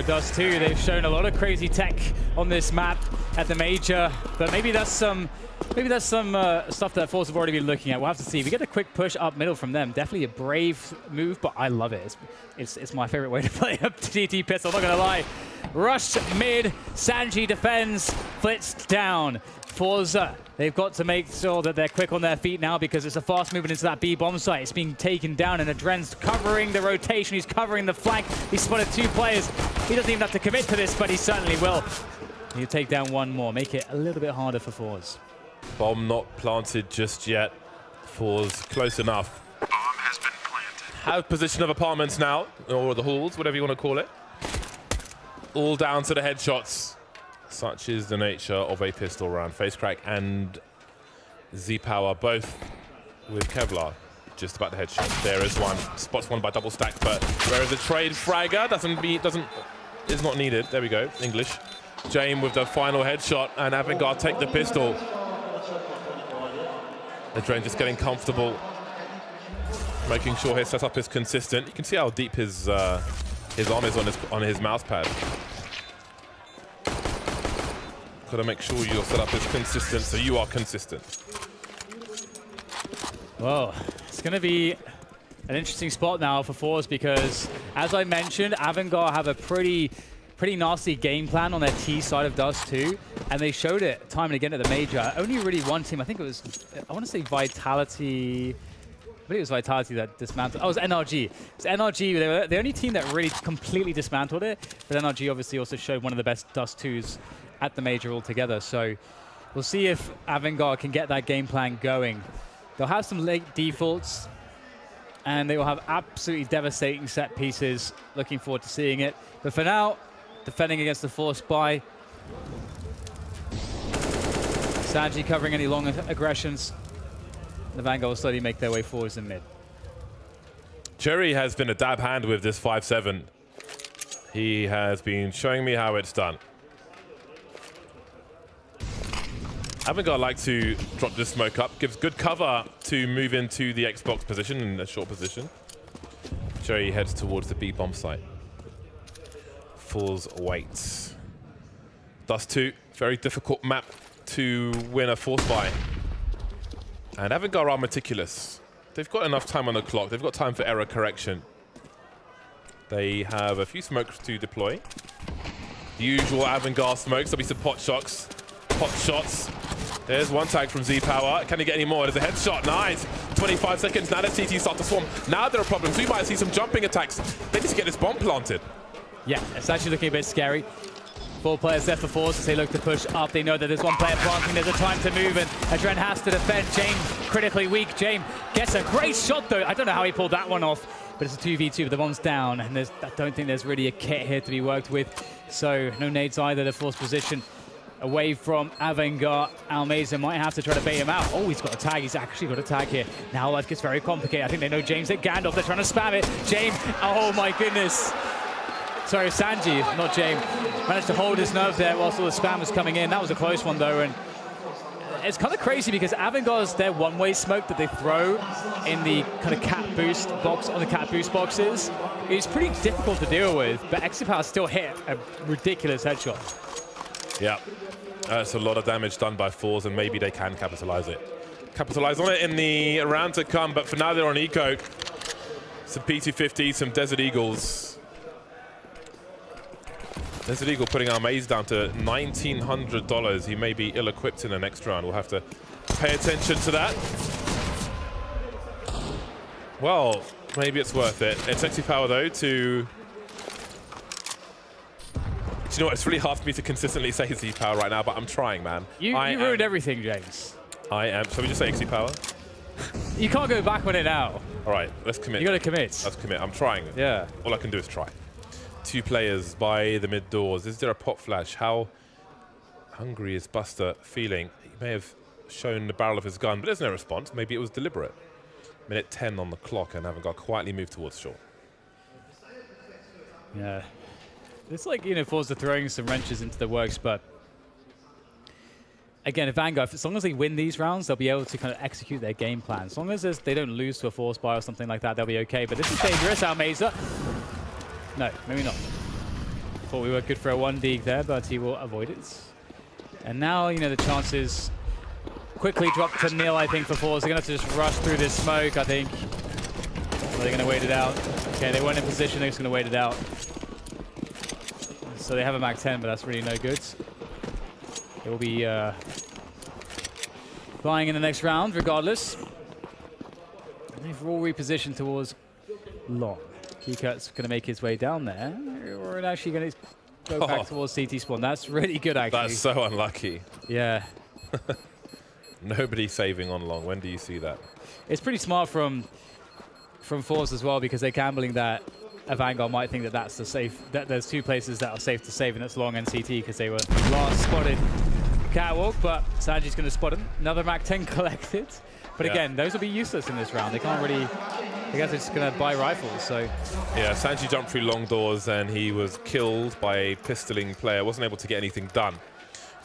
Dust 2. They've shown a lot of crazy tech on this map at the major, but maybe that's some stuff that forZe have already been looking at. We'll have to see. We get a quick push up middle from them. Definitely a brave move, but I love it. It's my favorite way to play a TT pistol, I'm not gonna lie. Rush mid, Sanji defends, Flitz down. forZe, they've got to make sure that they're quick on their feet now because it's a fast movement into that B bomb site. It's being taken down and Adren's covering the rotation. He's covering the flank. He spotted 2 players. He doesn't even have to commit to this, but he certainly will. He'll take down 1 more, make it a little bit harder for forZe. Bomb not planted just yet. forZe close enough. Bomb has been planted. Have position of apartments now, or the halls, whatever you want to call it. All down to the headshots. Such is the nature of a pistol round. Face Crack and Z-Power both with Kevlar. Just about the headshot. There is one. Spots one by double stack, but whereas the trade fragger is not needed. There we go. English. James with the final headshot, and AVANGAR take the pistol. Adren just getting comfortable, making sure his setup is consistent. You can see how deep his arm is on his mouse pad. Got to make sure your setup is consistent, so you are consistent. Well, it's going to be an interesting spot now for forZe because, as I mentioned, AVANGAR have a pretty nasty game plan on their T side of Dust 2, and they showed it time and again at the major. Only really one team, I think it was, I want to say Vitality. I believe it was Vitality that dismantled. Oh, it was NRG. It was NRG. They were the only team that really completely dismantled it, but NRG obviously also showed one of the best Dust 2s at the major altogether. So we'll see if AVANGAR can get that game plan going. They'll have some late defaults, and they will have absolutely devastating set pieces. Looking forward to seeing it. But for now, defending against the force buy. Sanji covering any long aggressions. The AVANGAR will slowly make their way forwards in mid. Jerry has been a dab hand with this 5-7. He has been showing me how it's done. AVANGAR like to drop this smoke up, gives good cover to move into the Xbox position in a short position. Jerry heads towards the B bomb site. forZe waits. Dust 2, very difficult map to win a force buy. And AVANGAR are meticulous. They've got enough time on the clock. They've got time for error correction. They have a few smokes to deploy. The usual AVANGAR smokes. There'll be some pot shots. There's one tag from Z-Power. Can he get any more? There's a headshot. Nice. 25 seconds. Now the CT start to swarm. Now there are problems. We might see some jumping attacks. They need to get this bomb planted. Yeah, it's actually looking a bit scary. 4 players there for forZe as they look to push up. They know that there's 1 player planting. There's a time to move, and Adren has to defend. James critically weak. James gets a great shot, though. I don't know how he pulled that one off, but it's a 2v2, but the bomb's down, and I don't think there's really a kit here to be worked with. So no nades either. The force position away from AVANGAR. Almeza might have to try to bait him out. Oh, he's got a tag. He's actually got a tag here. Now life gets very complicated. I think they know James at Gandalf. They're trying to spam it. James, oh my goodness. Sorry, Sanji, not James. Managed to hold his nerve there whilst all the spam was coming in. That was a close one, though. And it's kind of crazy because AVANGAR's their one-way smoke that they throw in the kind of cat boost box, on the cat boost boxes. It's pretty difficult to deal with, but XPower still hit a ridiculous headshot. Yeah, that's a lot of damage done by forZe, and maybe they can capitalize it. Capitalize on it in the round to come, but for now they're on eco. Some P250, some Desert Eagles. Desert Eagle putting our maze down to $1,900. He may be ill-equipped in the next round. We'll have to pay attention to that. Well, maybe it's worth it. It's XPower, though, to... Do you know what? It's really hard for me to consistently say Z-Power right now, but I'm trying, man. You ruined everything, James. I am. Shall we just say XPower? You can't go back on it now. All right, let's commit. You got to commit. Let's commit. I'm trying. Yeah. All I can do is try. 2 players by the mid doors. Is there a pop flash? How hungry is Buster feeling? He may have shown the barrel of his gun, but there's no response. Maybe it was deliberate. Minute 10 on the clock, and AVANGAR quietly moved towards shore. Yeah. It's like, you know, forZe are throwing some wrenches into the works, but again, AVANGAR, as long as they win these rounds, they'll be able to kind of execute their game plan. As long as they don't lose to a force buy or something like that, they'll be okay. But this is dangerous, Almeza. No, maybe not. Thought we were good for a 1 dig there, but he will avoid it. And now, you know, the chances quickly drop to nil, I think, for forZe. They're going to have to just rush through this smoke, I think. Or they're going to wait it out. Okay, they weren't in position. They're just going to wait it out. So they have a Mac 10, but that's really no good. They will be flying in the next round, regardless. And they've all repositioned towards long. Keycut's going to make his way down there. Or actually going to go back towards CT spawn. That's really good, actually. That's so unlucky. Yeah. Nobody saving on long. When do you see that? It's pretty smart from forZe as well, because they're gambling that AVANGAR might think that that's the safe. That there's 2 places that are safe to save, and it's long and CT, because they were last spotted catwalk. But Sanji's going to spot him. Another Mac 10 collected. But again, those will be useless in this round. They can't really. I guess they're just going to buy rifles. So yeah, Sanji jumped through long doors and he was killed by a pistoling player. Wasn't able to get anything done.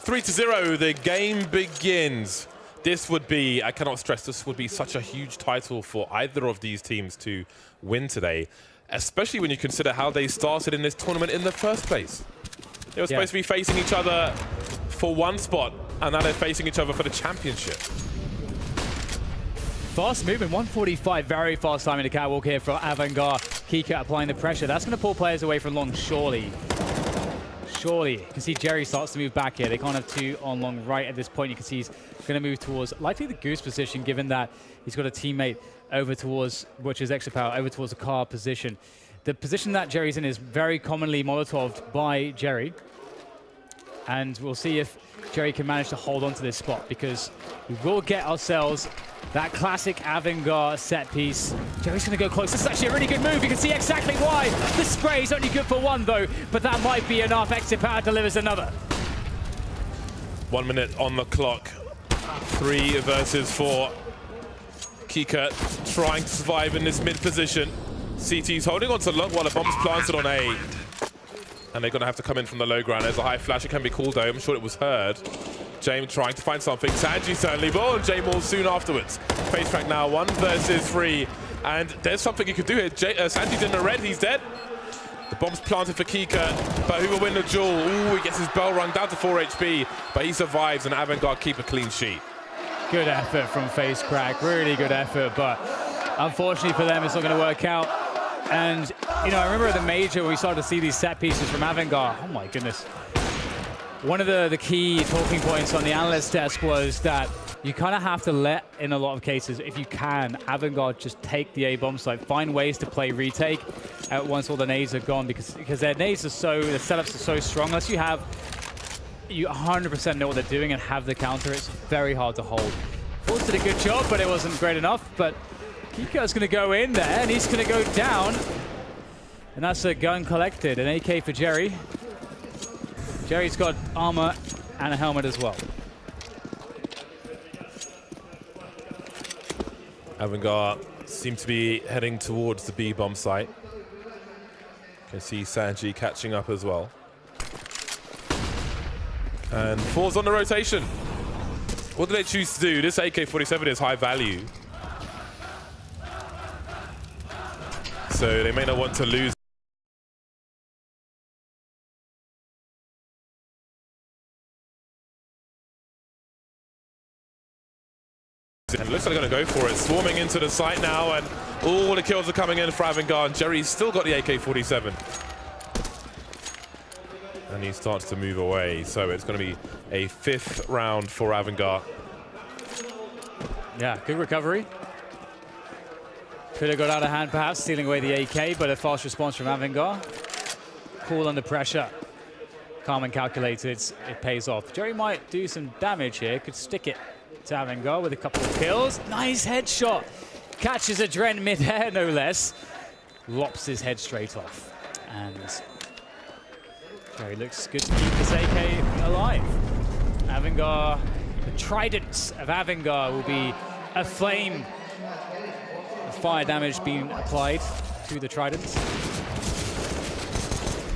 3-0. The game begins. This would be, I cannot stress, this would be such a huge title for either of these teams to win today, especially when you consider how they started in this tournament in the first place. They were supposed to be facing each other for 1 spot, and now they're facing each other for the championship. Fast movement, 145, very fast time in the catwalk here for AVANGAR. Keycut applying the pressure. That's going to pull players away from long, surely. Surely. You can see Jerry starts to move back here. They can't have 2 on long right at this point. You can see he's going to move towards likely the goose position, given that he's got a teammate over towards, which is extra power, over towards the car position. The position that Jerry's in is very commonly Molotoved by Jerry. And we'll see if Jerry can manage to hold on to this spot, because we will get ourselves that classic AVANGAR set piece. Jerry's going to go close. This is actually a really good move. You can see exactly why. The spray is only good for 1, though, but that might be enough. Extra power delivers another. 1 minute on the clock. 3 versus 4. Keycut trying to survive in this mid position. CT's holding on to long while the bomb's planted on A. And they're going to have to come in from the low ground. There's a high flash. It can be called, though. I'm sure it was heard. James trying to find something. Sanji certainly will. And James soon afterwards. Face track now, 1 versus 3. And there's something he could do here. Sanji's in the red. He's dead. The bomb's planted for Keycut. But who will win the duel? Ooh, he gets his bell rung down to 4 HP. But he survives, and AVANGAR keep a clean sheet. Good effort from Face Crack. Really good effort. But unfortunately for them, it's not going to work out. And, you know, I remember at the major when we started to see these set pieces from AVANGAR. Oh, my goodness. One of the key talking points on the analyst desk was that you kind of have to let, in a lot of cases, if you can, AVANGAR just take the A bomb site, find ways to play retake once all the nades are gone, because their nades are so, the setups are so strong. Unless you 100% know what they're doing and have the counter, it's very hard to hold. forZe did a good job, but it wasn't great enough. But Keycut's going to go in there, and he's going to go down. And that's a gun collected, an AK for Jerry. Jerry's got armor and a helmet as well. AVANGAR seem to be heading towards the B bomb site. Can see Sanji catching up as well. And forZe on the rotation. What do they choose to do? This AK-47 is high value. So they may not want to lose. And looks like they're going to go for it. Swarming into the site now, and all the kills are coming in for AVANGAR. And Jerry's still got the AK-47. And he starts to move away. So it's going to be a 5th round for AVANGAR. Yeah, good recovery. Could have got out of hand, perhaps, stealing away the AK, but a fast response from AVANGAR. Cool under pressure. Calm and calculated. It pays off. Jerry might do some damage here. Could stick it to AVANGAR with a couple of kills. Nice headshot. Catches Adren mid-air, no less. Lops his head straight off. And Jerry looks good to keep this AK alive. AVANGAR, the trident of AVANGAR will be aflame. Fire damage being applied to the trident.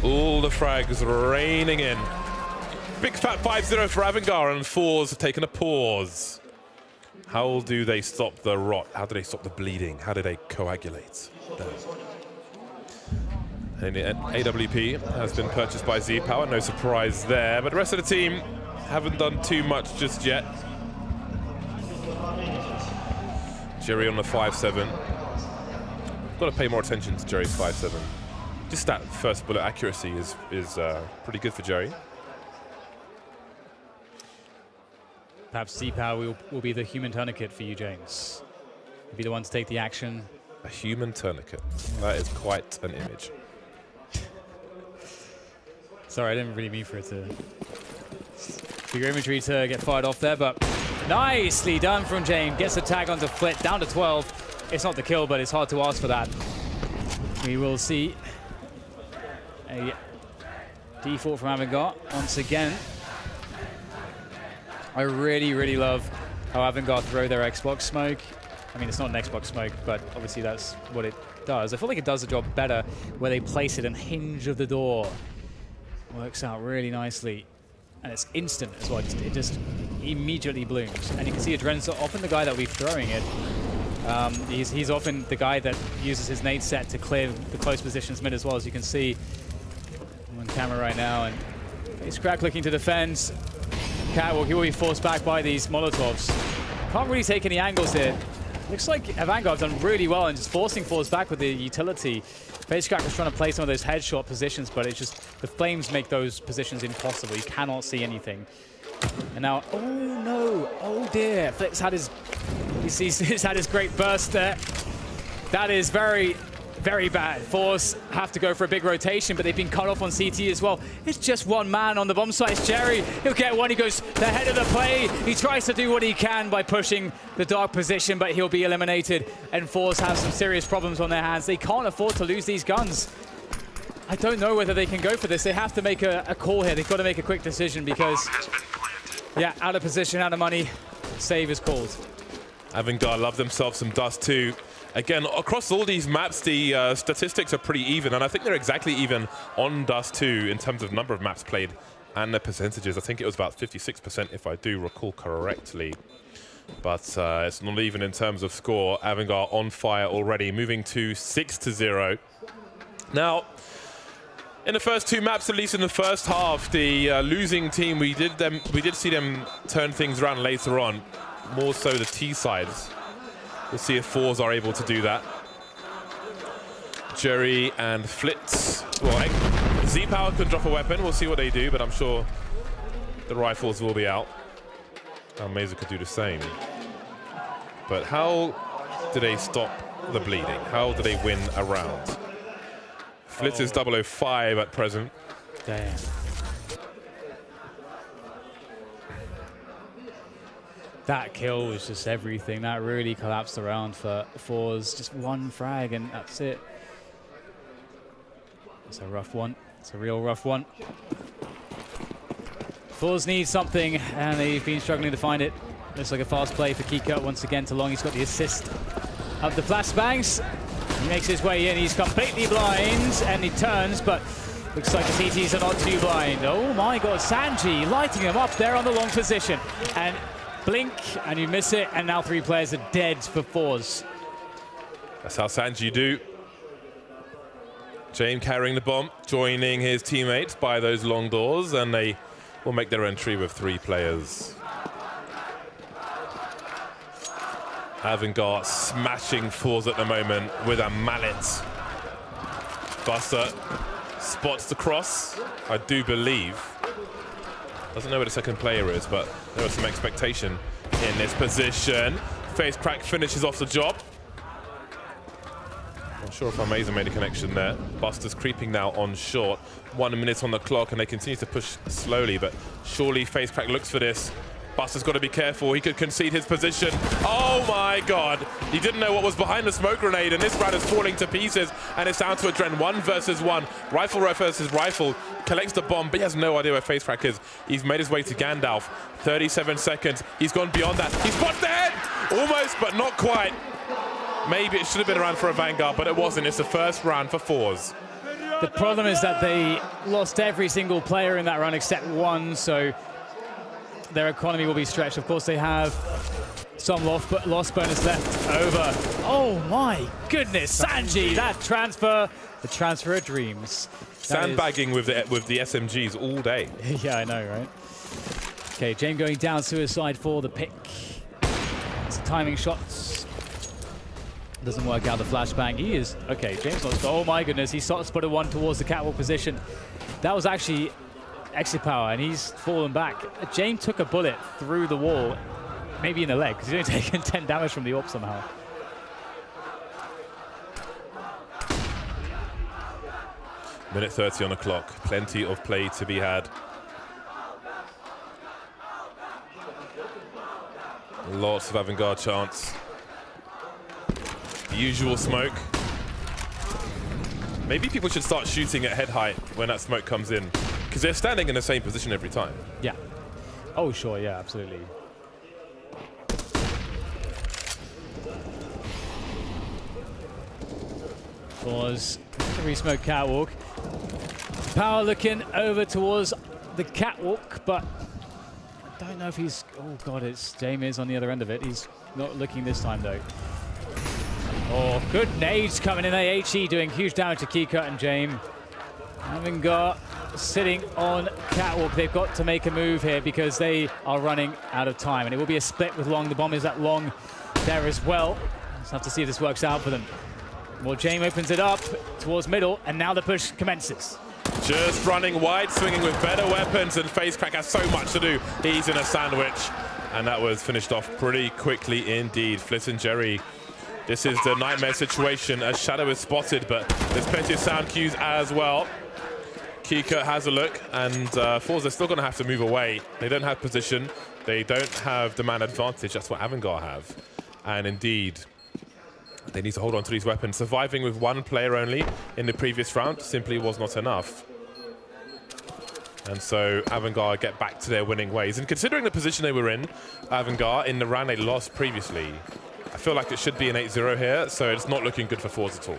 All the frags raining in. Big fat 5-0 for AVANGAR, and forZe have taken a pause. How do they stop the rot? How do they stop the bleeding? How do they coagulate? And AWP has been purchased by Z Power, no surprise there. But the rest of the team haven't done too much just yet. Jerry on the 5-7. Got to pay more attention to Jerry's 5-7. Just that first bullet accuracy is pretty good for Jerry. Perhaps Z-Power will be the human tourniquet for you, James. He'll be the one to take the action. A human tourniquet. That is quite an image. Sorry, I didn't really mean for it to... for your imagery to get fired off there, but nicely done from James. Gets a tag onto Flit, down to 12. It's not the kill, but it's hard to ask for that. We will see a default from AVANGAR once again. I really, really love how AVANGAR throw their Xbox smoke. I mean, it's not an Xbox smoke, but obviously that's what it does. I feel like it does the job better where they place it and hinge of the door. Works out really nicely. And it's instant as well. It just immediately blooms. And you can see Adren's often the guy that we're throwing it. He's often the guy that uses his nade set to clear the close positions mid as well, as you can see on camera right now. And he's Crack looking to defend. Catwalk, he will be forced back by these Molotovs. Can't really take any angles here. Looks like AVANGAR have done really well in just forcing forwards back with the utility. FaceCrack was trying to play some of those headshot positions, but it's just the flames make those positions impossible. You cannot see anything. And now, oh no, oh dear. Flip's had his, he's had his great burst there. That is very, very bad. forZe have to go for a big rotation, but they've been cut off on CT as well. It's just one man on the bomb site. It's Jerry. He'll get one. He goes the head of the play. He tries to do what he can by pushing the dark position, but he'll be eliminated. And forZe have some serious problems on their hands. They can't afford to lose these guns. I don't know whether they can go for this. They have to make a call here. They've got to make a quick decision because, yeah, out of position, out of money. Save is called. AVANGAR love themselves some Dust too. Again, across all these maps, the statistics are pretty even, and I think they're exactly even on Dust 2 in terms of number of maps played and the percentages. I think it was about 56% if I do recall correctly. But it's not even in terms of score. AVANGAR on fire already, moving to 6-0. Now, in the first two maps, at least in the first half, the losing team, we did see them turn things around later on, more so the T sides. We'll see if forZe are able to do that. Jerry and Flitz. Well, Z Power could drop a weapon. We'll see what they do, but I'm sure the rifles will be out. And Meza could do the same. But how do they stop the bleeding? How do they win a round? Flitz is 005 at present. Damn. That kill was just everything. That really collapsed the round for forZe. Just one frag and that's it. It's a rough one. It's a real rough one. forZe needs something and they've been struggling to find it. Looks like a fast play for Kika once again to Long. He's got the assist of the flashbangs. He makes his way in. He's completely blind and he turns, but looks like the CTs are not too blind. Oh my God, Sanji lighting them up there on the long position. And blink, and you miss it, and now 3 players are dead for forZe. That's how Sanji do. James carrying the bomb, joining his teammates by those long doors, and they will make their entry with 3 players. AVANGAR smashing forZe at the moment with a mallet. Buster spots the cross, I do believe. Doesn't know where the second player is, but there was some expectation in this position. FaceCrack finishes off the job. Not sure if Amazing made a connection there. Buster's creeping now on short. 1 minute on the clock, and they continue to push slowly, but surely FaceCrack looks for this. Buster's got to be careful. He could concede his position. Oh my God. He didn't know what was behind the smoke grenade, and this round is falling to pieces, and it's down to Adren. 1 versus 1. Rifle versus rifle. Collects the bomb, but he has no idea where FaceCrack is. He's made his way to Gandalf. 37 seconds. He's gone beyond that. He's spots the head! Almost, but not quite. Maybe it should have been a round for AVANGAR, but it wasn't. It's the first round for forZe. The problem is that they lost every single player in that round except one, so their economy will be stretched. Of course, they have some loss bonus left over. Oh my goodness, Sanji, that transfer, the transfer of dreams. Sandbagging with the SMGs all day. Yeah, I know, right? Okay, James going down suicide for the pick. It's timing shots. Doesn't work out the flashbang. He is, okay, James lost, oh my goodness, he spotted one towards the catwalk position. That was actually exit power, and he's fallen back. James took a bullet through the wall, maybe in the leg, because he's only taken 10 damage from the AWP somehow. Minute 30 on the clock. Plenty of play to be had. Lots of AVANGAR chance. The usual smoke. Maybe people should start shooting at head height when that smoke comes in, because they're standing in the same position every time. Yeah. Oh, sure, yeah, absolutely. forZe re-smoke catwalk. Power looking over towards the catwalk, but I don't know if he's... Oh, God, it's James on the other end of it. He's not looking this time, though. Oh, good nades coming in. AHE doing huge damage to Keycut and James. AVANGAR sitting on catwalk. They've got to make a move here because they are running out of time, and it will be a split with Long. The bomb is at Long there as well. Just have to see if this works out for them. Well, James opens it up towards middle, and now the push commences. Just running wide, swinging with better weapons, and FaceCrack has so much to do. He's in a sandwich, and that was finished off pretty quickly indeed. Fliss and Jerry, this is the nightmare situation as Shadow is spotted, but there's plenty of sound cues as well. Keycut has a look, and forZe are still going to have to move away. They don't have position. They don't have the man advantage. That's what AVANGAR have. And indeed, they need to hold on to these weapons. Surviving with one player only in the previous round simply was not enough. And so AVANGAR get back to their winning ways. And considering the position they were in, AVANGAR, in the round they lost previously, I feel like it should be an 8-0 here, so it's not looking good for forZe at all.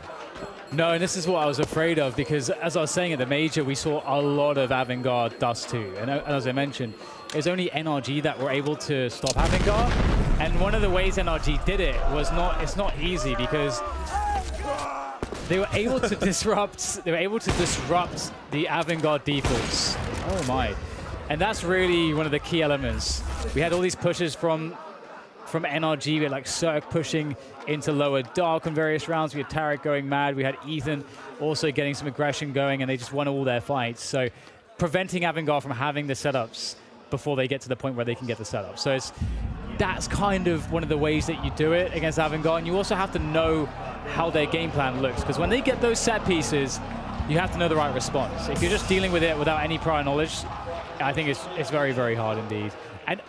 No, and this is what I was afraid of, because as I was saying at the major, we saw a lot of AVANGAR dust too. And as I mentioned, it's only NRG that were able to stop AVANGAR. And one of the ways NRG did it was it's not easy, because they were able to disrupt the AVANGAR defaults. Oh my. And that's really one of the key elements. We had all these pushes from NRG. We had like Cirque pushing into lower dark on various rounds. We had Tarek going mad. We had Ethan also getting some aggression going, and they just won all their fights. So preventing AVANGAR from having the setups before they get to the point where they can get the setup. So that's kind of one of the ways that you do it against AVANGAR. And you also have to know how their game plan looks, because when they get those set pieces, you have to know the right response. If you're just dealing with it without any prior knowledge, I think it's very, very hard indeed. And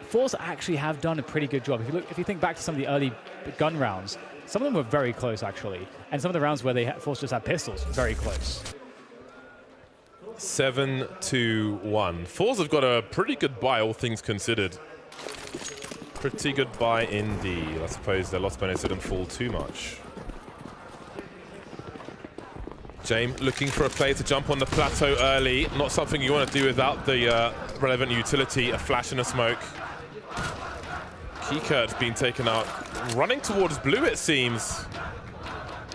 forZe actually have done a pretty good job. If you think back to some of the early gun rounds, some of them were very close actually, and some of the rounds where forZe just had pistols, very close. 7-1. forZe have got a pretty good buy, all things considered. Pretty good buy indeed. I suppose their loss bonus didn't fall too much. James looking for a player to jump on the plateau early. Not something you want to do without the relevant utility, a flash and a smoke. Keycurt's been taken out. Running towards blue, it seems.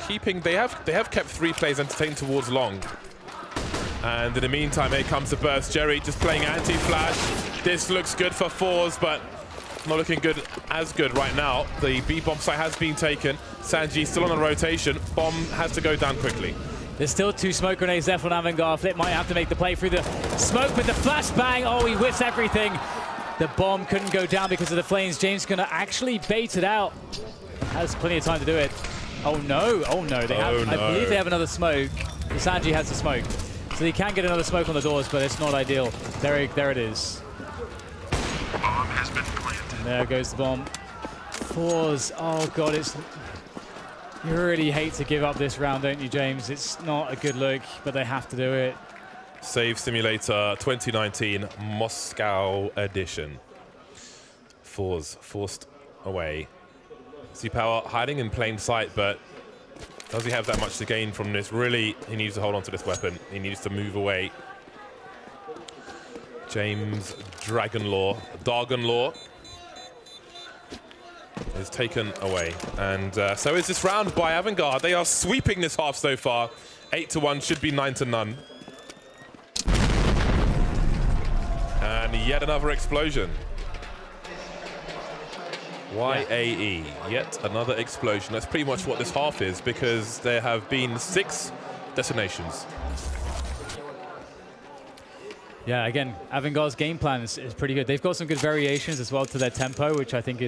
They have kept 3 players entertained towards Long. And in the meantime, here comes the burst. Jerry just playing anti-flash. This looks good for forZe, but not looking as good right now. The B-bomb site has been taken. Sanji still on a rotation. Bomb has to go down quickly. There's still 2 smoke grenades left on AVANGAR. Flip might have to make the play through the smoke with the flashbang. Oh, he whiffs everything. The bomb couldn't go down because of the flames. James gonna actually bait it out. Has plenty of time to do it. Oh no, oh no. I believe they have another smoke. Sanji has the smoke. So he can get another smoke on the doors, but it's not ideal. There it is. Bomb has been planted. And there goes the bomb. forZe, oh God, you really hate to give up this round, don't you, James? It's not a good look, but they have to do it. Save Simulator 2019 Moscow edition. forZe forced away. C-Power hiding in plain sight, but does he have that much to gain from this? Really, he needs to hold on to this weapon. He needs to move away. James Dragonlaw. is taken away. And so is this round by AVANGAR. They are sweeping this half so far. 8-1, should be 9-0. And yet another explosion. YAE, yet another explosion. That's pretty much what this half is, because there have been 6 detonations. Yeah, again, AVANGAR's game plan is pretty good. They've got some good variations as well to their tempo, which I think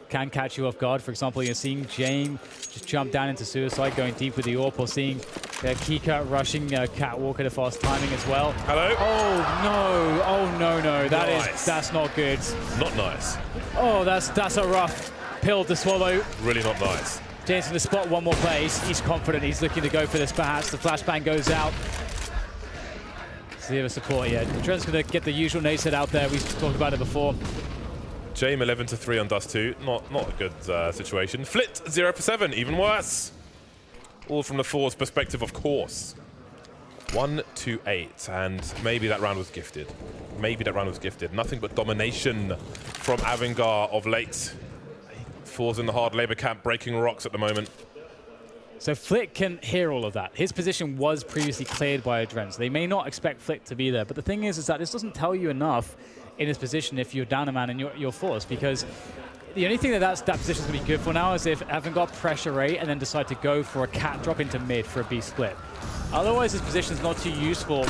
can catch you off guard. For example, you're seeing James just jump down into Suicide, going deep with the AWP, or seeing Kika rushing Catwalk at a fast timing as well. Hello? Oh no, that's not good. Not nice. Oh, that's a rough pill to swallow. Really not nice. James going to spot one more play. He's confident. He's looking to go for this perhaps. The flashbang goes out. The other support, yeah. Trent's going to get the usual nade set out there. We've talked about it before. Jame 11-3 on Dust 2. Not a good situation. Flit 0 for 7, even worse. All from the forZe perspective, of course. 1-8, and maybe that round was gifted. Maybe that round was gifted. Nothing but domination from AVANGAR of late. forZe in the hard labor camp, breaking rocks at the moment. So Flick can hear all of that. His position was previously cleared by Adren, so they may not expect Flick to be there. But the thing is that this doesn't tell you enough in his position if you're down a man and you're forced, because the only thing that position is going to be good for now is if AVANGAR pressure rate and then decide to go for a cat drop into mid for a B split. Otherwise, his position is not too useful.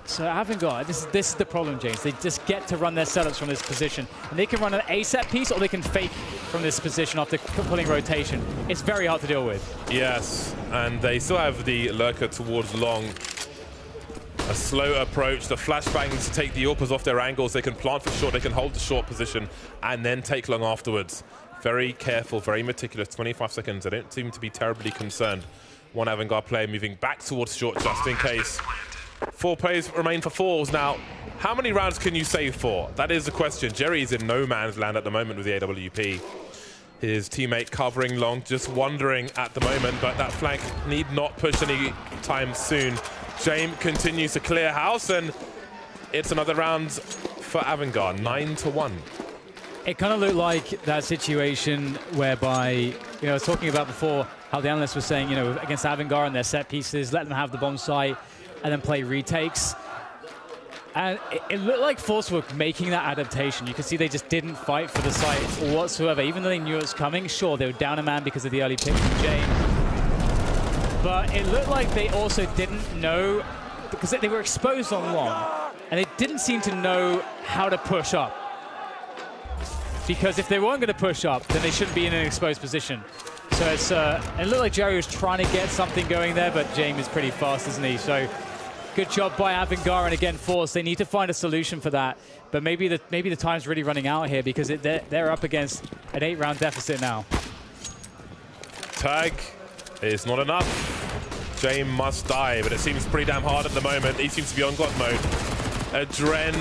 So AVANGAR, this is the problem, James. They just get to run their setups from this position. And they can run an A set piece, or they can fake from this position after pulling rotation. It's very hard to deal with. Yes, and they still have the lurker towards long. A slow approach, the flashbangs to take the AWPers off their angles. They can plant for short, they can hold the short position, and then take long afterwards. Very careful, very meticulous. 25 seconds, they don't seem to be terribly concerned. One AVANGAR player moving back towards short just in case. 4 players remain for forZe. Now, how many rounds can you save for? That is the question. Jerry's in no man's land at the moment with the AWP. His teammate covering long, just wondering at the moment, but that flank need not push any time soon. James continues to clear house, and it's another round for AVANGAR, 9-1. It kind of looked like that situation whereby, I was talking about before how the analyst was saying, against AVANGAR and their set pieces, let them have the bomb site and then play retakes. And it looked like forZe were making that adaptation. You can see they just didn't fight for the site whatsoever. Even though they knew it was coming, sure, they were down a man because of the early pick from James. But it looked like they also didn't know, because they were exposed on long, and they didn't seem to know how to push up. Because if they weren't going to push up, then they shouldn't be in an exposed position. So it looked like Jerry was trying to get something going there, but James is pretty fast, isn't he? So good job by AVANGAR, and again, forZe. They need to find a solution for that. But maybe the time's really running out here, because they're up against an 8-round deficit now. Tag is not enough. James must die, but it seems pretty damn hard at the moment. He seems to be on God mode. Adren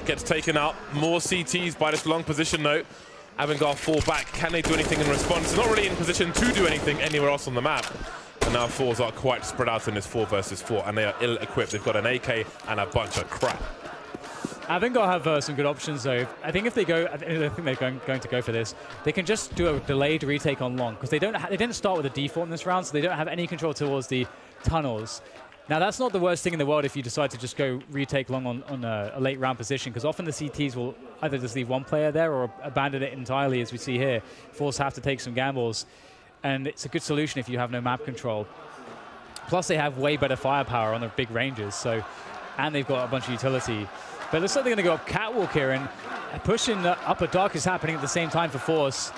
gets taken out. More CTs by this long position though. AVANGAR fall back. Can they do anything in response? They're not really in position to do anything anywhere else on the map. And now forZe are quite spread out in this 4 versus 4, and they are ill-equipped. They've got an AK and a bunch of crap. AVANGAR have some good options though. I think if they go, I think they're going to go for this. They can just do a delayed retake on long, because they didn't start with a default in this round, so they don't have any control towards the tunnels. Now that's not the worst thing in the world if you decide to just go retake long on a late round position, because often the CTs will either just leave one player there or abandon it entirely, as we see here. forZe have to take some gambles, and it's a good solution if you have no map control. Plus they have way better firepower on their big ranges, so, and they've got a bunch of utility. But it looks like they're going to go up Catwalk here, and pushing the upper dark is happening at the same time for forZe.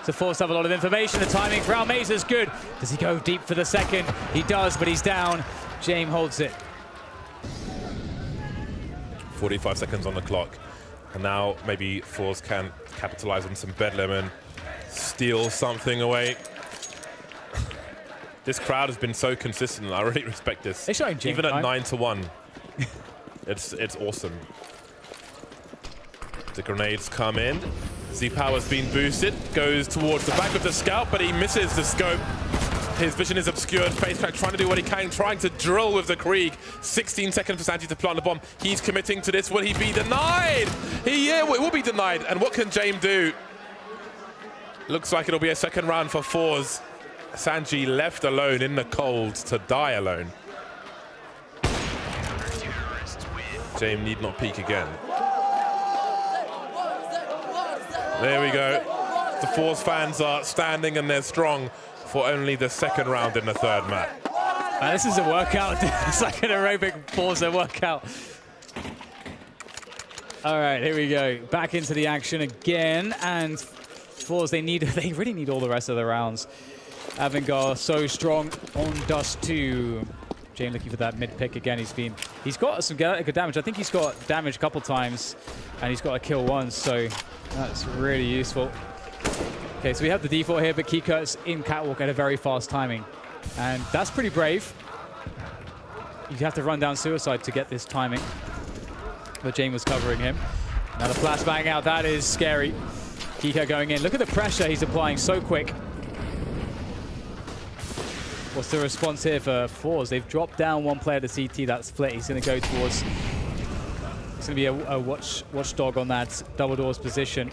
So forZe have a lot of information. The timing for Almeza is good. Does he go deep for the second? He does, but he's down. James holds it. 45 seconds on the clock. And now maybe forZe can capitalize on some bedlam and steal something away. This crowd has been so consistent. I really respect this. They're showing James, even at right? 9-1. It's awesome. The grenades come in. Z-Power's been boosted. Goes towards the back of the scout, but he misses the scope. His vision is obscured. FaceCrack trying to do what he can, trying to drill with the Krieg. 16 seconds for Sanji to plant the bomb. He's committing to this. Will he be denied? It will be denied. And what can James do? Looks like it'll be a second round for forZe. Sanji left alone in the cold to die alone. James need not peek again. There we go. The forZe fans are standing and they're strong for only the second round in the third map. This is a workout. It's like an aerobic forZe workout. All right, here we go. Back into the action again, and forZe, they really need all the rest of the rounds. AVANGAR so strong on Dust 2. Jane looking for that mid pick again. He's got some good damage. I think he's got damage a couple times, and he's got a kill once, so that's really useful. Okay, so we have the default here, but Keycurt's in catwalk at a very fast timing, and that's pretty brave. You have to run down suicide to get this timing, but Jane was covering him. Now the flashbang out, that is scary. Keycurt going in. Look at the pressure he's applying so quick. What's the response here for forZe? They've dropped down one player to CT. That's Flit. He's going to go towards... It's going to be a watchdog on that double doors position.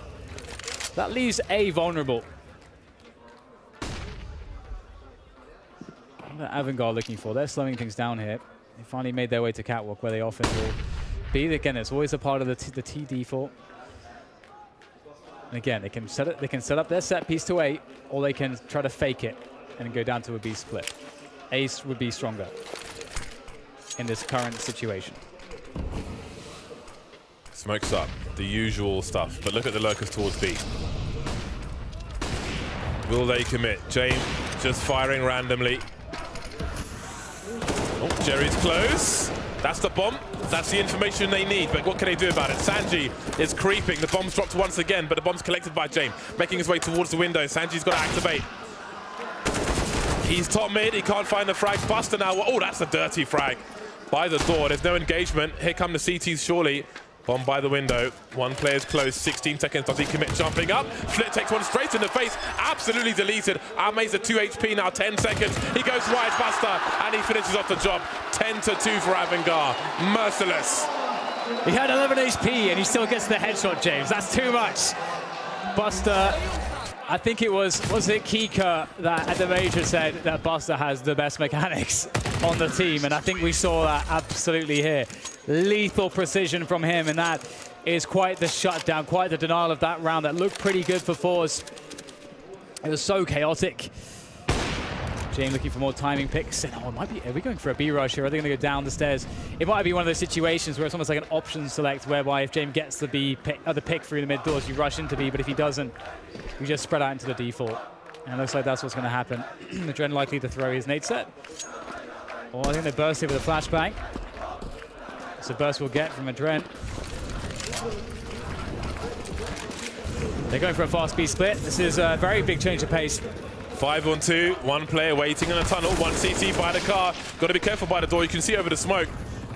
That leaves A vulnerable. What are AVANGAR looking for? They're slowing things down here. They finally made their way to catwalk, where they often will be. Again, it's always a part of the T default. And again, they can set up their set piece to A, or they can try to fake it and go down to a B split. Ace would be stronger in this current situation. Smokes up, the usual stuff, but look at the lurkers towards B. Will they commit? James just firing randomly. Oh, Jerry's close. That's the bomb. That's the information they need, but what can they do about it? Sanji is creeping. The bomb's dropped once again, but the bomb's collected by James, making his way towards the window. Sanji's got to activate. He's top mid. He can't find the frag. Buster now. Oh, that's a dirty frag by the door. There's no engagement. Here come the CTs surely. Bomb by the window. One player's close. 16 seconds. Does he commit? Jumping up. Flit takes one straight in the face. Absolutely deleted. Amaze at 2 HP now. 10 seconds. He goes right, Buster, and he finishes off the job. 10-2 for AVANGAR. Merciless. He had 11 HP, and he still gets the headshot, James. That's too much. Buster, I think it was it Keycurt that at the major said that Buster has the best mechanics on the team, and I think we saw that absolutely here. Lethal precision from him, and that is quite the shutdown, quite the denial of that round. That looked pretty good for forZe. It was so chaotic. Jane looking for more timing picks. And, oh, it might be, are we going for a B rush here? Are they going to go down the stairs? It might be one of those situations where it's almost like an option select, whereby if James gets the B pick, the pick through the mid doors, you rush into B, but if he doesn't, you just spread out into the default. And it looks like that's what's going to happen. Adren likely to throw his nade set. Oh, I think they burst here with a flashbang. It's a burst we'll get from Adren. They're going for a fast B split. This is a very big change of pace. 5-on-2, one player waiting in a tunnel, one CT by the car. Got to be careful by the door. You can see over the smoke.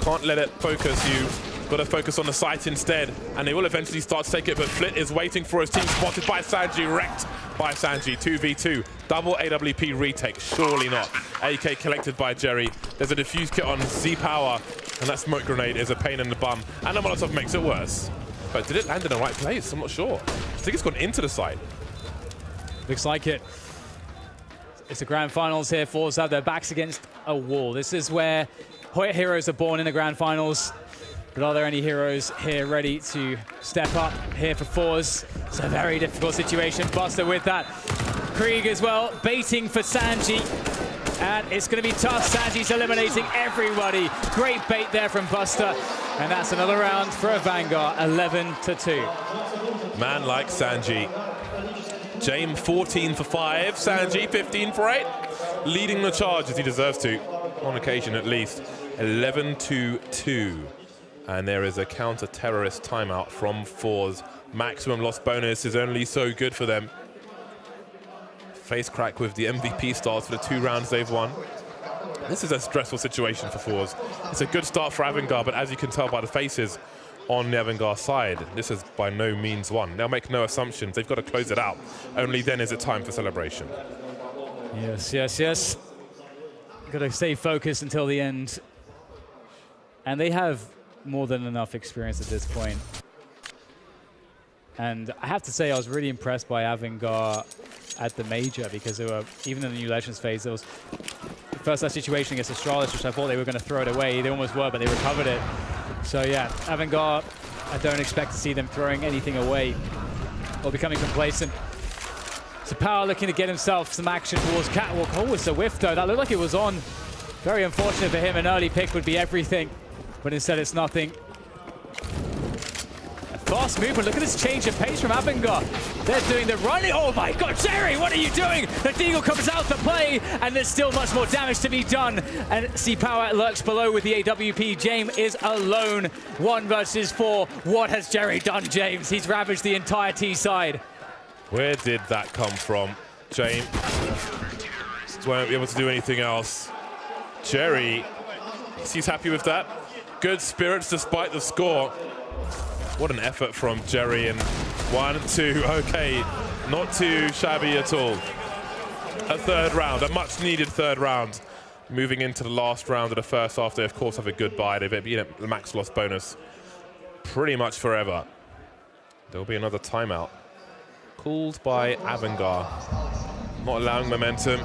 Can't let it focus you. Got to focus on the site instead, and they will eventually start to take it, but Flit is waiting for his team, spotted by Sanji, wrecked by Sanji. 2v2, double AWP retake, surely not. AK collected by Jerry. There's a diffuse kit on Z-Power, and that smoke grenade is a pain in the bum, and the Molotov makes it worse. But did it land in the right place? I'm not sure. I think it's gone into the site. Looks like it. It's the grand finals here. forZe have their backs against a wall. This is where Hoya heroes are born in the grand finals. But are there any heroes here ready to step up here for forZe? It's a very difficult situation. Buster with that. Krieg as well, baiting for Sanji. And it's going to be tough. Sanji's eliminating everybody. Great bait there from Buster. And that's another round for AVANGAR, 11-2. Man like Sanji. James 14 for 5, Sanji 15 for 8. Leading the charge as he deserves to, on occasion at least. 11-2. And there is a counter-terrorist timeout from forZe. Maximum loss bonus is only so good for them. FaceCrack with the MVP stars for the 2 rounds they've won. This is a stressful situation for forZe. It's a good start for AVANGAR, but as you can tell by the faces on the AVANGAR side, this is by no means won. They'll make no assumptions. They've got to close it out. Only then is it time for celebration. Yes, yes, yes. Got to stay focused until the end. And they have more than enough experience at this point. And I have to say, I was really impressed by AVANGAR at the major, because they were, even in the New Legends phase, there was the first situation against Astralis, which I thought they were going to throw it away. They almost were, but they recovered it. So yeah, AVANGAR, I don't expect to see them throwing anything away or becoming complacent. So Power looking to get himself some action towards Catwalk. Oh, it's a whiff though. That looked like it was on. Very unfortunate for him. An early pick would be everything, but instead it's nothing. Fast movement. Look at this change of pace from AVANGAR. They're doing the running. Oh my God, Jerry, what are you doing? The Deagle comes out to play, and there's still much more damage to be done. And C-Power lurks below with the AWP. James is alone. 1 versus 4. What has Jerry done, James? He's ravaged the entire T side. Where did that come from? James won't be able to do anything else. Jerry, he's happy with that. Good spirits despite the score. What an effort from Jerry, and 1, 2, okay, not too shabby at all. A third round, a much needed third round. Moving into the last round of the first half, they of course have a good bye. They've beaten the max loss bonus pretty much forever. There'll be another timeout called by AVANGAR. Not allowing momentum.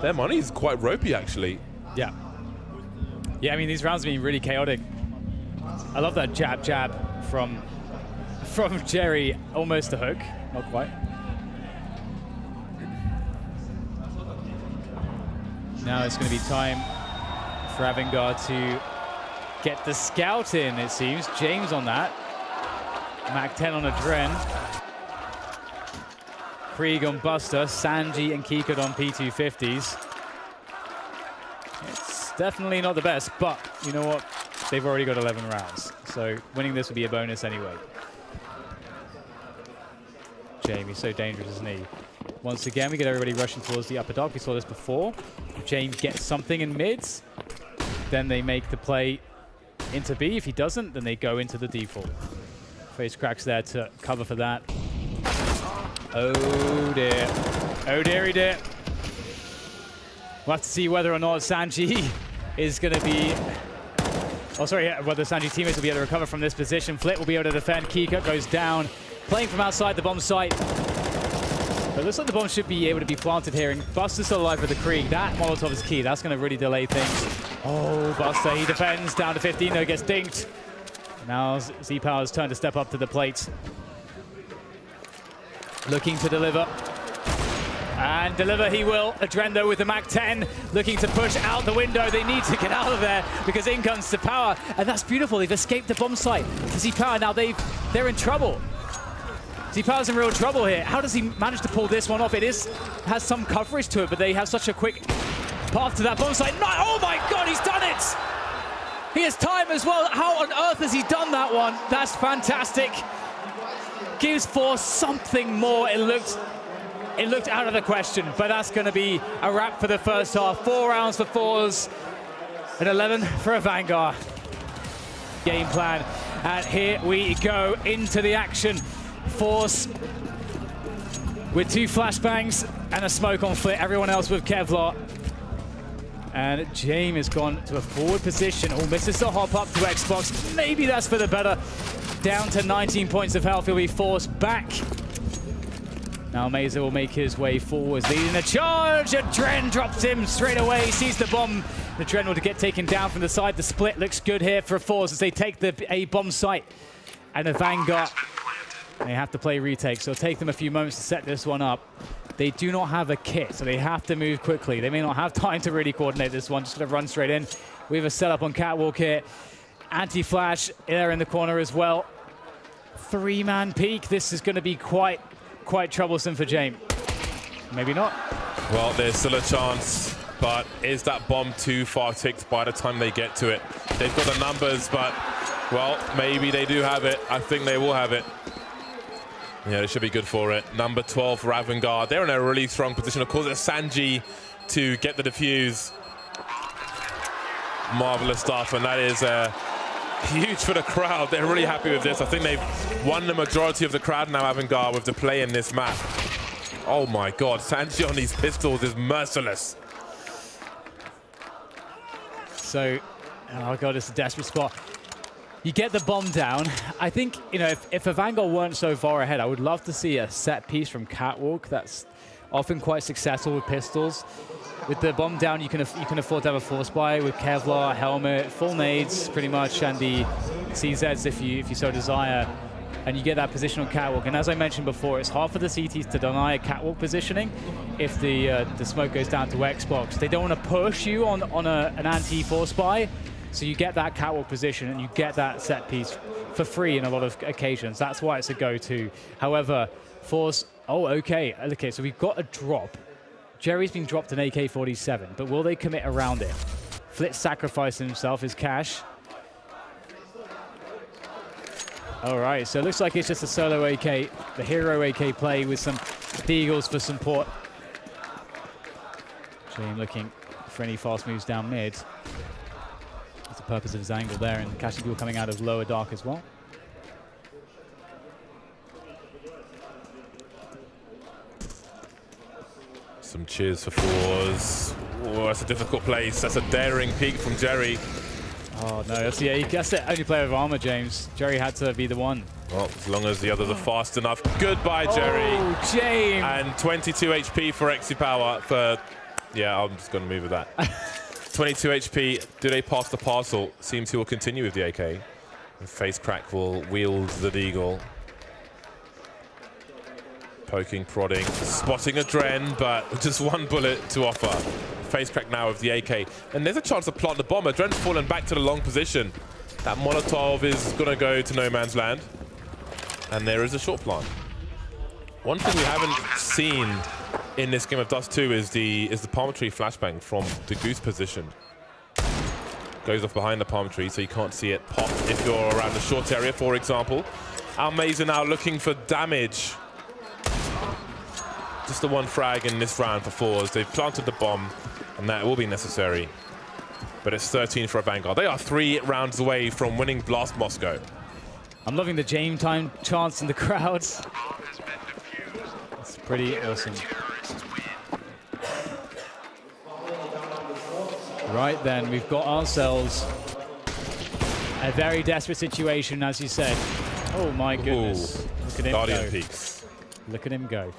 Their money is quite ropey, actually. Yeah. Yeah, I mean, these rounds have been really chaotic. I love that jab from Jerry, almost a hook, not quite. Now it's going to be time for AVANGAR to get the scout in, it seems. James on that. Mac 10 on a Dren. Krieg on Buster, Sanji and Kikut on P250s. It's definitely not the best, but you know what? They've already got 11 rounds, so winning this would be a bonus anyway. Jamie's so dangerous, isn't he? Once again, we get everybody rushing towards the upper dock. We saw this before. James gets something in mids, then they make the play into B. If he doesn't, then they go into the default. Face cracks there to cover for that. Oh dear. Oh dearie dear. We'll have to see whether or not Sanji is going to be... Oh, sorry, yeah, whether Sanji teammates will be able to recover from this position. Flit will be able to defend. Kika goes down, playing from outside the bomb site. But it looks like the bomb should be able to be planted here. And Buster's still alive with the Krieg. That Molotov is key. That's going to really delay things. Oh, Buster, he defends. Down to 15, though, gets dinked. Now Z-Power's turn to step up to the plate. Looking to deliver. And deliver he will. Adrendo with the Mac 10, looking to push out the window. They need to get out of there because in comes to Power. And that's beautiful. They've escaped the bomb site. Z-Power now, they're in trouble. Z-Power's in real trouble here. How does he manage to pull this one off? It has some coverage to it, but they have such a quick path to that bomb site. No, oh my God, he's done it! He has time as well. How on earth has he done that one? That's fantastic. Gives forZe something more. It looked out of the question, but that's going to be a wrap for the first half. 4 rounds for forZe and 11 for AVANGAR. Game plan, and here we go into the action. forZe with 2 flashbangs and a smoke on Flit. Everyone else with Kevlar. And James has gone to a forward position. Oh, misses the hop up to Xbox. Maybe that's for the better. Down to 19 points of health. He'll be forced back. Now Meza will make his way forwards, leading the charge. And Dren drops him straight away. Sees the bomb. The Dren will get taken down from the side. The split looks good here for forZe as they take the A bomb site. And AVANGAR, they have to play retake. So it'll take them a few moments to set this one up. They do not have a kit, so they have to move quickly. They may not have time to really coordinate this one. Just going to run straight in. We have a setup on Catwalk here. Anti-flash there in the corner as well. 3-man peak. This is going to be quite troublesome for James. Maybe not. Well, there's still a chance, but is that bomb too far ticked by the time they get to it? They've got the numbers, but, well, maybe they do have it. I think they will have it. Yeah, they should be good for it. Number 12 for AVANGAR. They're in a really strong position. Of course, it's Sanji to get the defuse. Marvelous stuff, and that is huge for the crowd. They're really happy with this. I think they've won the majority of the crowd now, AVANGAR, with the play in this map. Oh my God, Sanji on these pistols is merciless. So, oh God, it's a desperate spot. You get the bomb down. I think, you know, if AVANGAR weren't so far ahead, I would love to see a set piece from Catwalk. That's often quite successful with pistols. With the bomb down, you can afford to have a force buy with Kevlar, helmet, full nades, pretty much, and the CZs if you so desire. And you get that position on Catwalk. And as I mentioned before, it's hard for the CTs to deny Catwalk positioning if the smoke goes down to Xbox. They don't want to push you on an anti-force buy. So you get that Catwalk position and you get that set piece for free in a lot of occasions. That's why it's a go-to. However, forZe, oh, okay, so we've got a drop. Jerry's been dropped an AK-47, but will they commit around it? Flitz sacrificing himself, his cash. All right, so it looks like it's just a solo AK, the hero AK play with some Deagles for support. James looking for any fast moves down mid. That's the purpose of his angle there, and Cash and Deagle coming out of lower dark as well. Some cheers for forZe. Oh, that's a difficult place. That's a daring peek from Jerry. Oh no, that's the only player with armor, James. Jerry had to be the one. Well, as long as the others are fast enough. Goodbye, Jerry. Oh, James. And 22 HP for Exi Power for... Yeah, I'm just going to move with that. 22 HP. Do they pass the parcel? Seems he will continue with the AK. And Face Crack will wield the Deagle. Poking, prodding, spotting a Dren, but just one bullet to offer. Face Crack now with the AK. And there's a chance to plant the bomber. Dren's fallen back to the long position. That Molotov is going to go to no man's land. And there is a short plant. One thing we haven't seen in this game of Dust 2 is the palm tree flashbang from the goose position. Goes off behind the palm tree, so you can't see it pop if you're around the short area, for example. Almazer now looking for damage. Just the one frag in this round for forZe. They've planted the bomb, and that will be necessary. But it's 13 for AVANGAR. They are 3 rounds away from winning Blast Moscow. I'm loving the James time chants in the crowds. It's pretty awesome. Right then, we've got ourselves a very desperate situation, as you said. Oh my goodness. Ooh. Look at him Guardian go. peaks. Look at him go.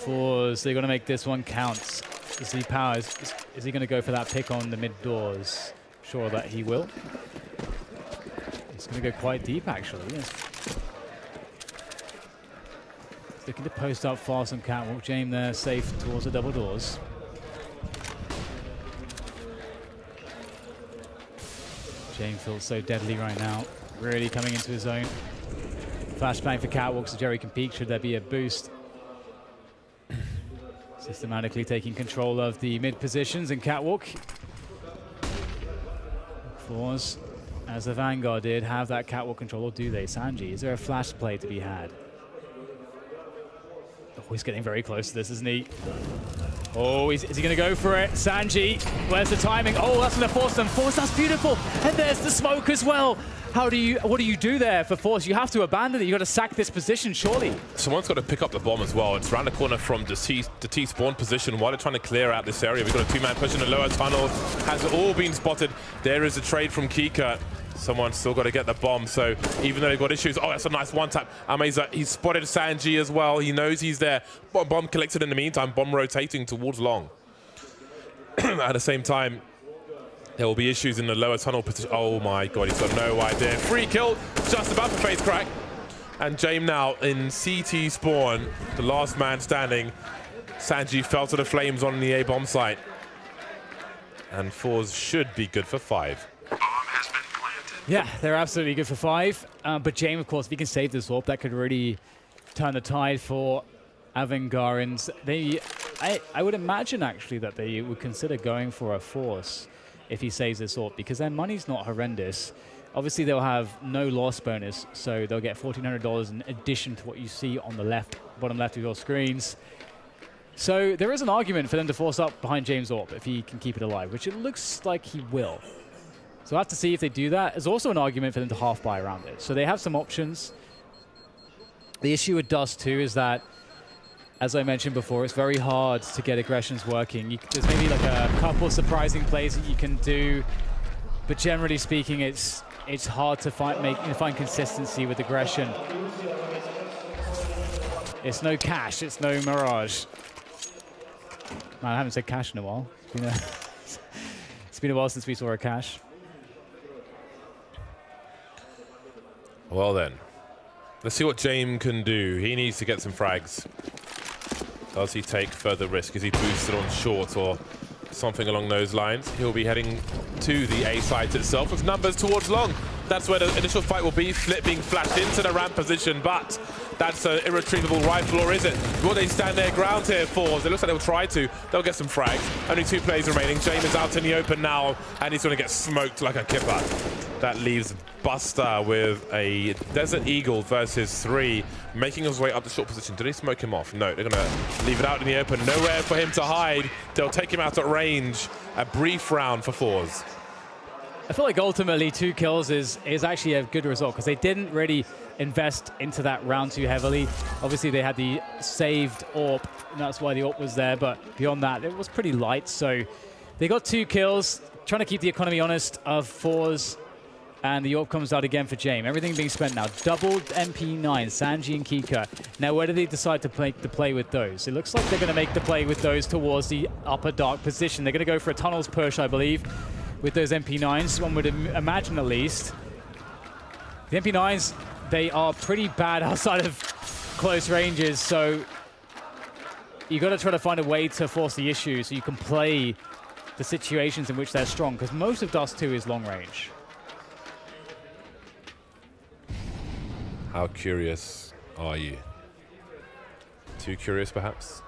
forZe, they're going to make this one count. Is he going to go for that pick on the mid doors? Sure that he will. He's going to go quite deep, actually. Yes. He's looking to post up fast on Catwalk. James there, safe towards the double doors. James feels so deadly right now. Really coming into his own. Flashbang for Catwalk so Jerry can peek should there be a boost. Systematically taking control of the mid positions in Catwalk. forZe, as the AVANGAR did, have that Catwalk control, or do they? Sanji, is there a flash play to be had? Oh, he's getting very close to this, isn't he? Oh, is he going to go for it? Sanji, where's the timing? Oh, that's going to force them. forZe, that's beautiful. And there's the smoke as well. What do you do there for forZe? You have to abandon it. You got to sack this position, surely. Someone's got to pick up the bomb as well. It's around the corner from the T spawn position while they're trying to clear out this area. We've got a 2-man push in the lower tunnel. Has all been spotted. There is a trade from Kika. Someone's still got to get the bomb. So even though they've got issues, oh, that's a nice one-tap. Almazer, he's spotted Sanji as well. He knows he's there. Bomb collected in the meantime. Bomb rotating towards long. At the same time, there will be issues in the lower tunnel position. Oh my God, he's got no idea. Free kill, just about to Face Crack. And James now in CT spawn, the last man standing. Sanji fell to the flames on the A-bomb site. And forZe should be good for 5. Yeah, they're absolutely good for 5. But James, of course, if he can save this AWP, that could really turn the tide for AVANGAR. And I would imagine, actually, that they would consider going for a force if he saves this AWP, because their money's not horrendous. Obviously, they'll have no loss bonus, so they'll get $1,400 in addition to what you see on the bottom left of your screens. So there is an argument for them to force up behind James AWP if he can keep it alive, which it looks like he will. So we'll have to see if they do that. There's also an argument for them to half buy around it. So they have some options. The issue with Dust 2 is that, as I mentioned before, it's very hard to get aggressions working. There's maybe like a couple surprising plays that you can do, but generally speaking, it's hard to find consistency with aggression. It's no Cash, it's no Mirage. Man, I haven't said Cash in a while. It's been a while since we saw a Cash. Well then, let's see what James can do. He needs to get some frags. Does he take further risk? Is he boosted on short or something along those lines? He'll be heading to the A site itself with numbers towards long. That's where the initial fight will be. Flip being flashed into the ramp position, but that's an irretrievable rifle, or is it? Will they stand their ground here for? It looks like they'll try to. They'll get some frags. Only 2 plays remaining. James is out in the open now, and he's going to get smoked like a kipper. That leaves Buster with a Desert Eagle versus 3, making his way up the short position. Do they smoke him off? No, they're going to leave it out in the open. Nowhere for him to hide. They'll take him out at range. A brief round for forZe. I feel like ultimately 2 kills is actually a good result because they didn't really invest into that round too heavily. Obviously, they had the saved AWP, and that's why the AWP was there. But beyond that, it was pretty light. So they got 2 kills, trying to keep the economy honest of forZe. And the AWP comes out again for James. Everything being spent now. Doubled MP9, Sanji and Kika. Now, where do they decide to make the play with those? It looks like they're going to make the play with those towards the upper dark position. They're going to go for a tunnels push, I believe, with those MP9s. One would imagine, at least. The MP9s, they are pretty bad outside of close ranges, so you got to try to find a way to force the issue so you can play the situations in which they're strong, because most of Dust 2 is long range. How curious are you? Too curious, perhaps?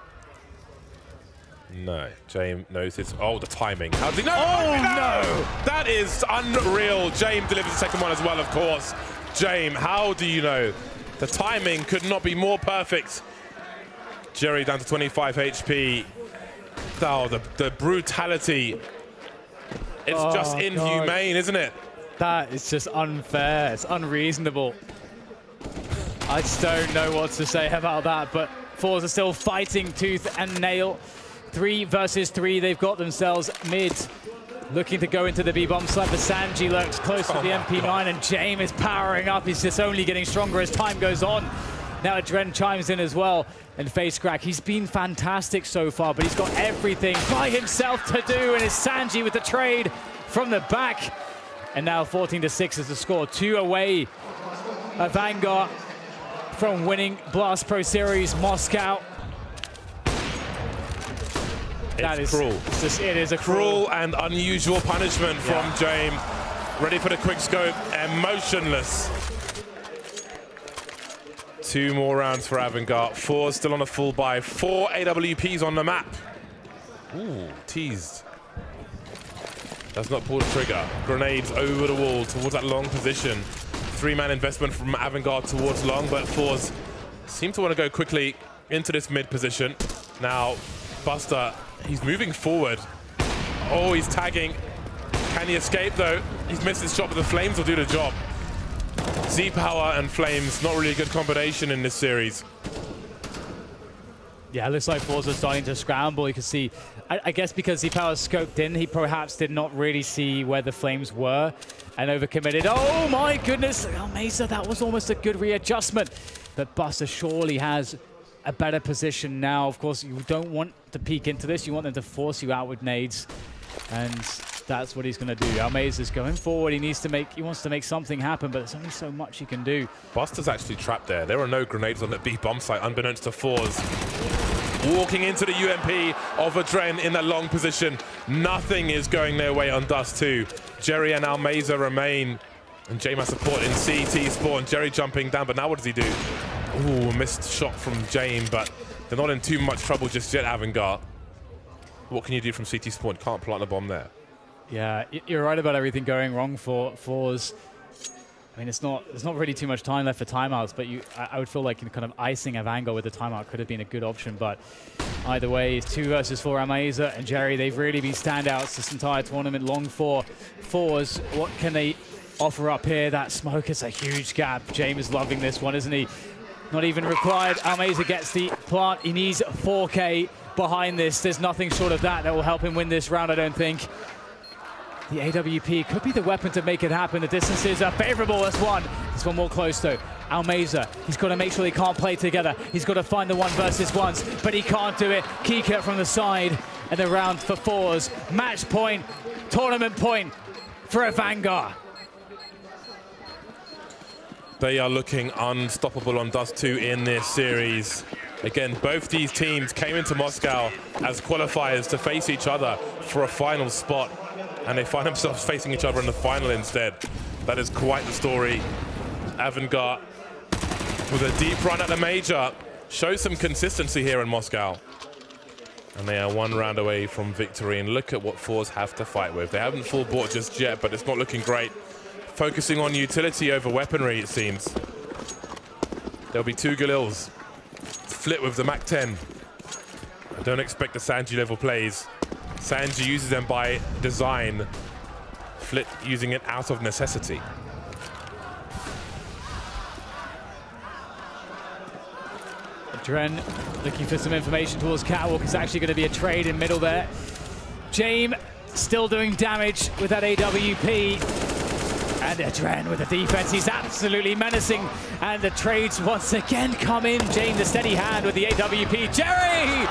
No. James knows it's... Oh, the timing. How does he know? Oh, no! That is unreal. James delivers the second one as well, of course. James, how do you know? The timing could not be more perfect. Jerry down to 25 HP. Oh, the brutality. It's just inhumane, isn't it? That is just unfair. It's unreasonable. I just don't know what to say about that, but forZe are still fighting tooth and nail. 3 versus 3, they've got themselves mid. Looking to go into the B-bomb site, but Sanji lurks close to the MP9, and James is powering up. He's just only getting stronger as time goes on. Now Dren chimes in as well, and Face Crack. He's been fantastic so far, but he's got everything by himself to do, and it's Sanji with the trade from the back. And now 14-6 is the score. 2 away. AVANGAR from winning Blast Pro Series Moscow. It's cruel. It is a cruel and unusual punishment from James. Ready for the quick scope and motionless. 2 more rounds for AVANGAR. 4 still on a full buy. 4 AWPs on the map. Ooh, teased. Does not pull the trigger. Grenades over the wall towards that long position. 3-man investment from AVANGAR towards long, but forZe seem to want to go quickly into this mid position. Now, Buster, he's moving forward. Oh, he's tagging. Can he escape, though? He's missed his shot, but the Flames will do the job. Z-Power and Flames, not really a good combination in this series. Yeah, it looks like forZe are starting to scramble. You can see, I guess because Z-Power scoped in, he perhaps did not really see where the Flames were and overcommitted. Oh my goodness, Mesa, that was almost a good readjustment. But Buster surely has a better position now. Of course, you don't want to peek into this. You want them to force you out with nades. And that's what he's going to do. Almeiz is going forward. He wants to make something happen, but there's only so much he can do. Buster's actually trapped there. There are no grenades on the B bomb site, unbeknownst to forZe. Walking into the UMP of Adren in that long position. Nothing is going their way on Dust 2. Jerry and Almeiz remain. And James has support in CT spawn. Jerry jumping down, but now what does he do? Ooh, missed shot from James, but they're not in too much trouble just yet, AVANGAR. What can you do from CT spawn? Can't plant a bomb there. Yeah, you're right about everything going wrong for forZe. I mean, there's not really too much time left for timeouts, but I would feel like kind of icing AVANGAR with the timeout could have been a good option. But either way, it's 2 versus 4. Almeiz and Jerry, they've really been standouts this entire tournament. Long for forZe. What can they offer up here? That smoke is a huge gap. James is loving this one, isn't he? Not even required. Almeza gets the plant. He needs 4K behind this. There's nothing short of that will help him win this round, I don't think. The AWP could be the weapon to make it happen. The distances are favorable. That's one. This one more close though. Almeza, he's got to make sure they can't play together. He's got to find the 1 versus 1s, but he can't do it. Kika from the side, and the round for forZe. Match point, tournament point for AVANGAR. They are looking unstoppable on Dust 2 in this series. Again, both these teams came into Moscow as qualifiers to face each other for a final spot, and they find themselves facing each other in the final instead. That is quite the story. AVANGAR, with a deep run at the major, shows some consistency here in Moscow. And they are 1 round away from victory, and look at what forZe have to fight with. They haven't full bought just yet, but it's not looking great. Focusing on utility over weaponry, it seems. There'll be 2 Galils. Flit with the MAC-10. I don't expect the Sanji level plays. Sanji uses them by design. Flit using it out of necessity. Dren looking for some information towards Catwalk. It's actually going to be a trade in middle there. James still doing damage with that AWP. And Dren with the defense, he's absolutely menacing. And the trades once again come in. James, the steady hand with the AWP. Jerry